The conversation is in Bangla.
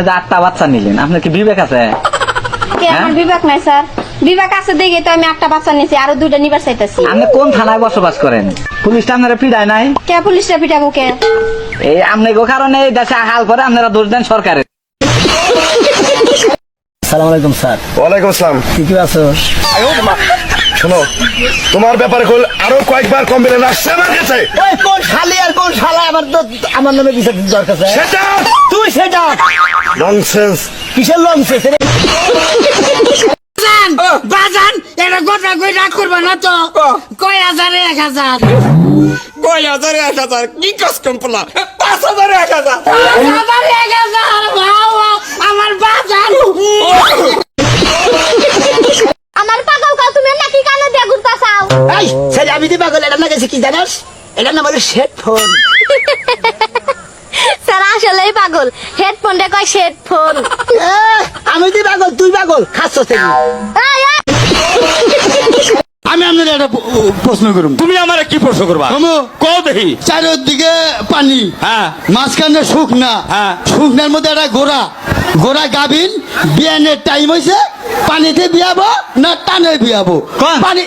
8টা বাচ্চা নিলেন, আপনার কি বিবেক আছে? আমার বিবেক নাই স্যার, বিবেক আছে দেখে তো আমি একটা বাচ্চা নিয়েছি, আরো 2টা নিবার চাইতেছি। আপনি কোন থানায় বসবাস করেন? পুলিশটা আপনারা পিড়ায় নাই? কে পুলিশটা পিটাবো কে? এই আপনাকে কারণে এই দেশে হাল করে আপনারা দোষ দেন সরকারের। আসসালামু আলাইকুম স্যার। ওয়ালাইকুম আসসালাম। কি আছো? শোনো, তোমার ব্যাপারে আরো কয়েকবার কমপ্লেন আসছে আমার কাছে। ওই কোন শালি আর কোন শালা আমার নামে বিচার দিতে দরকার আছে? সেটা তুই সেটা ননসেন্স। কিসের লঞ্চেস? বাজান এটা গোটা কই রাগ করবা না তো? কয় হাজারে 1000, কয় হাজারে 1000 কি কাজ কমপ্লা? 5000 1000 হাজারে 1000 বাবা আমার বাজান। আমার পাগল কা তুমি নাকি কানে দিয়ে ঘুরতা চাও? এই সেই আমি দি পাগল, এটা না গেছে কি জানাস? এটা নাম হলো হেডফোন। স্যার আসলেই পাগল, হেডফোনটা কয় হেডফোন। আমি দি পাগল, তুই পাগল, খাচ্ছ থেকে। আমি আপনার একটা প্রশ্ন করুন। তুমি আমারে কি প্রশ্ন করবা? কও দেখি। চারিদিকে পানি, হ্যাঁ মাঝখানে শুকনা, হ্যাঁ। শুকনার মধ্যে একটা গোড়া গাভিন, বিয়ানের টাইম হয়েছে, পানিতে বিয়াবো না টানে বিয়াবো? কোন? পানি